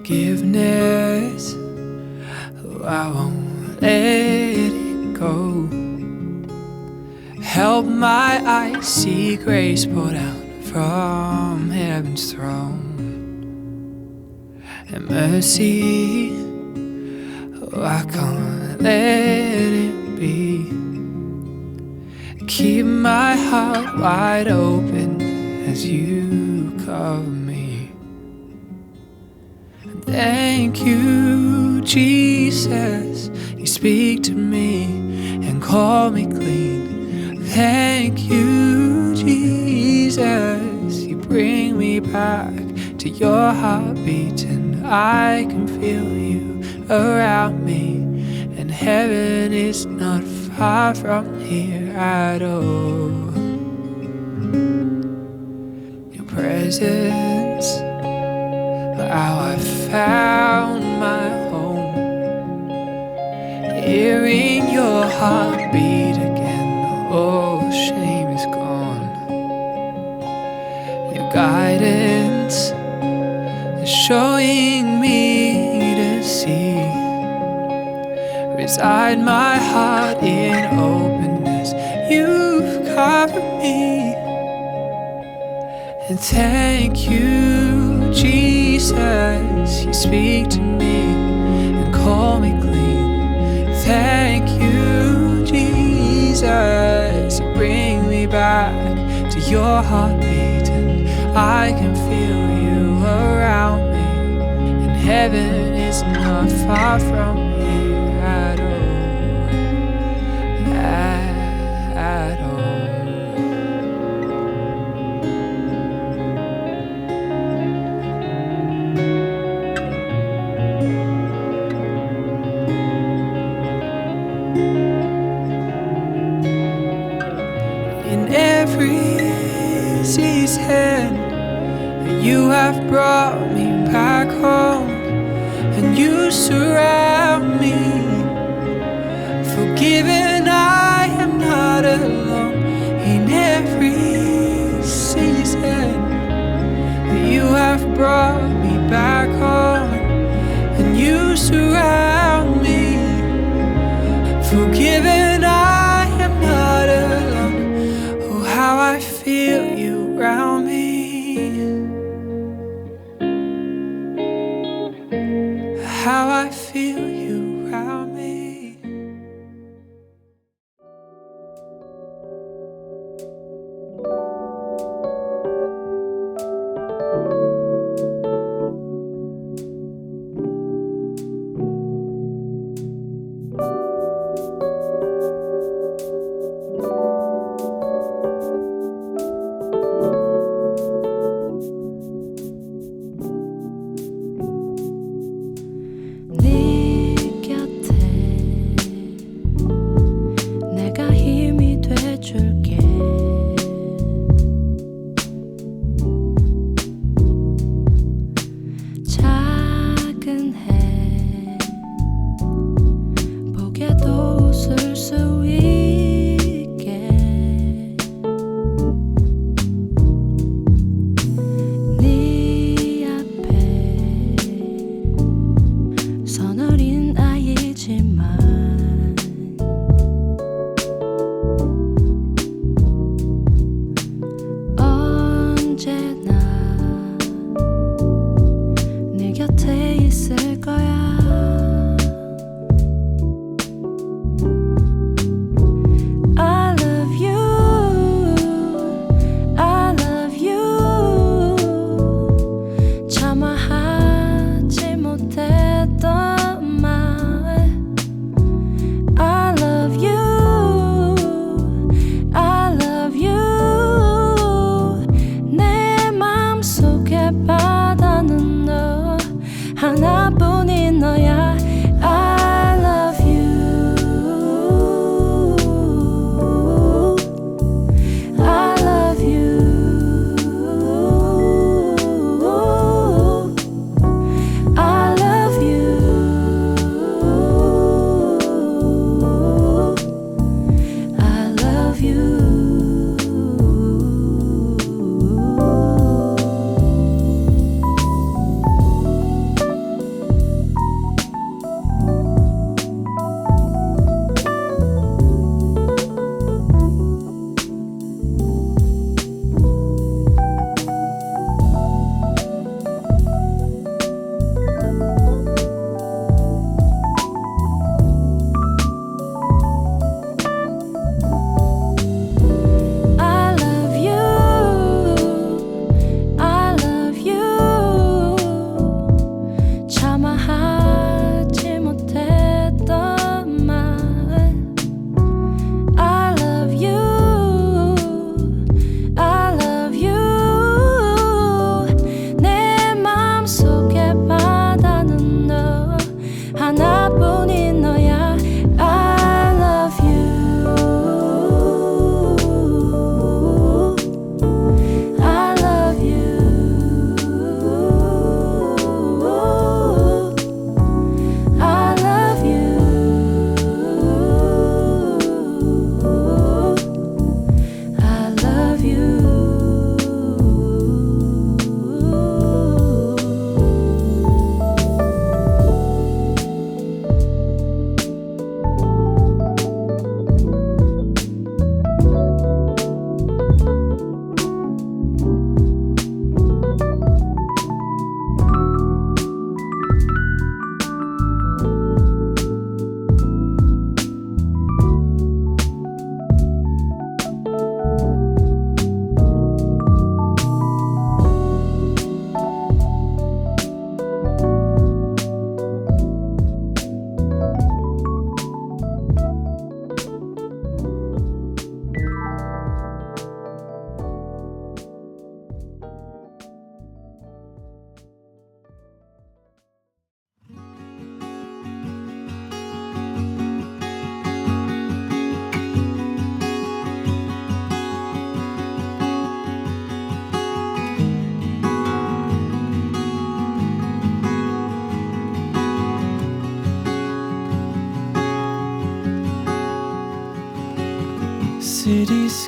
forgiveness. Oh, I won't let it go. Help my eyes see grace poured out from heaven's throne. And mercy, oh, I can't let it be. Keep my heart wide open as you cover me. Thank you, Jesus. You speak to me and call me clean. Thank you, Jesus. You bring me back to your heartbeat, and I can feel you around me. And heaven is not far from here at all. Your presence, how I found my home. Hearing your heartbeat again, all shame is gone. Your guidance is showing me to see. Reside my heart in openness. You've covered me. And thank you, Jesus. You speak to me and call me clean. Thank you, Jesus. You bring me back to your heartbeat, and I can feel you around me. And heaven is not far from here at all. At all. In every season, you have brought me back home, and you surround me. Forgiven, I am not alone. In every season, you have brought me back home, and you surround me. Forgiven, I am not alone. Oh, how I feel you around me. How I feel you around me.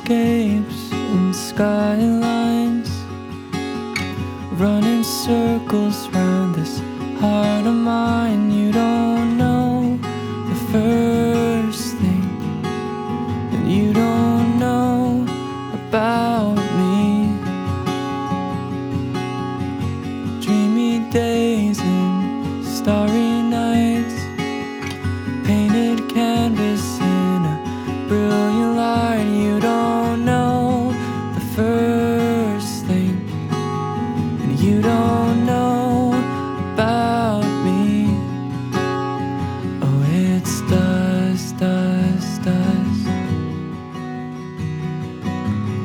landscapes and skylines, running circles round this heart of mine. You don't know the first thing, and you don't know about me. Dreamy days and starry nights, painted canvas in a brilliant light. You don't know the first thing, and you don't know about me. Oh, it's dust, dust, dust.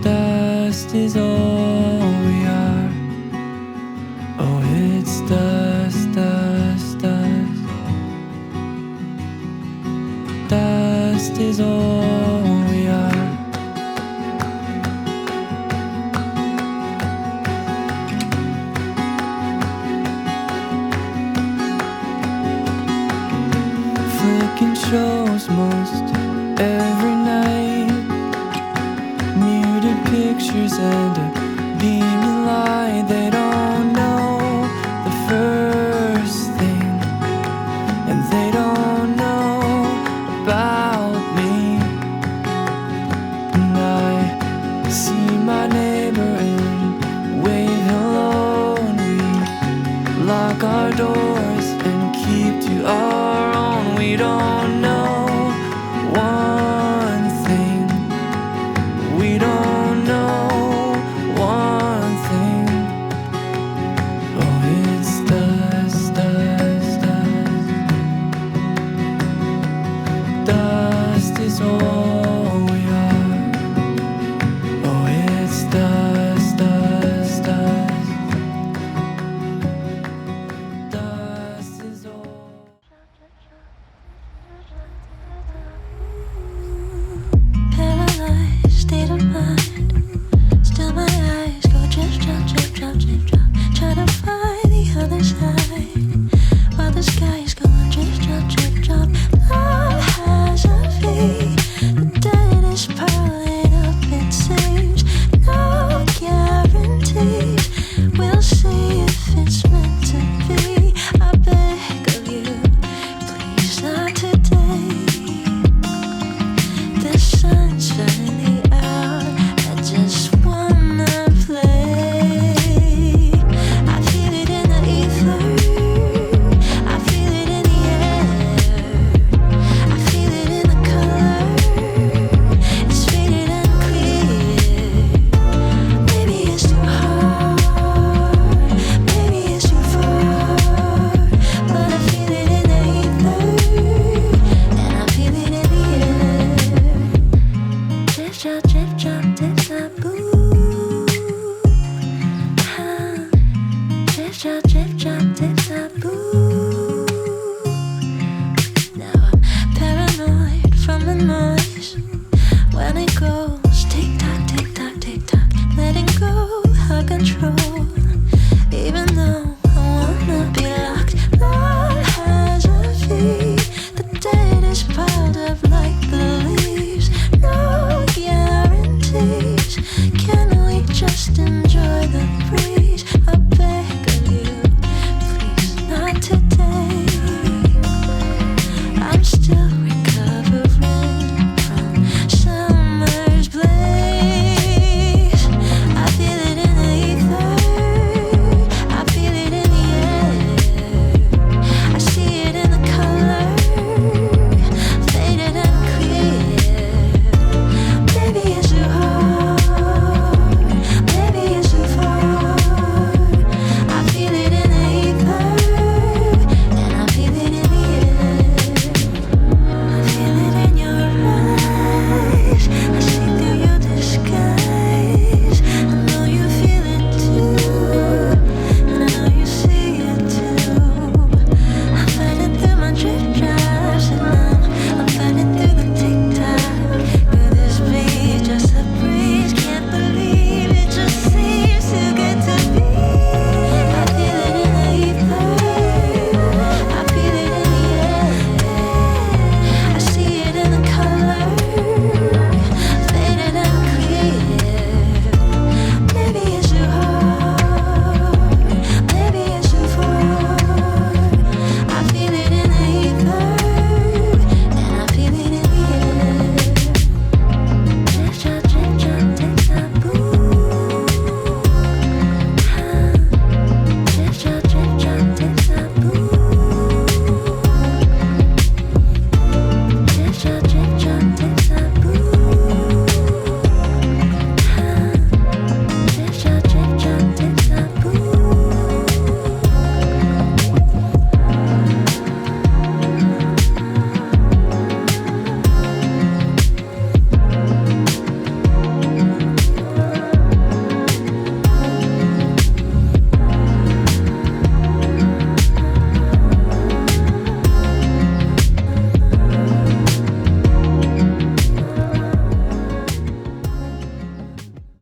Dust is all we are. Oh, it's dust, dust, dust. Dust is all we are. Flicking shows most every night, muted pictures and a beaming light. They don't know the first thing, and they don't know about me. And I see my neighbor and wave hello, and we lock our doors and keep to our own. We don't know one thing, we don't know one thing. Oh, it's dust, dust, dust. Dust is all we are. Oh, it's dust, dust, dust. Dust is all. Paralyzed state of mind. Still my eyes go drip, drop, drip, drop, drip, drop. Try to find the other side while the sky is going drip, drop, drip, drop. Love has a fate. The dead is piling up, it seems. No guarantees. We'll see if it's meant to be. I beg of you, please not today. The sun's finally out. I just wanna play. I feel it in the ether. I feel it in the air. I feel it in the color. It's faded and clear. Maybe it's too hard. Maybe it's too far. But I feel it in the ether. And I feel it in the air. Drip, drop, drip, drop, dip, drop, boo. Drip, drop, drip, drop, dip, drop, boo. Now I'm paranoid from the noise. When it goes tick tock, tick tock, tick tock. Letting go, I control. Even though I wanna be locked. Love has a fee. The dead is piled up like the leaves. No guarantees. Can we just enjoy the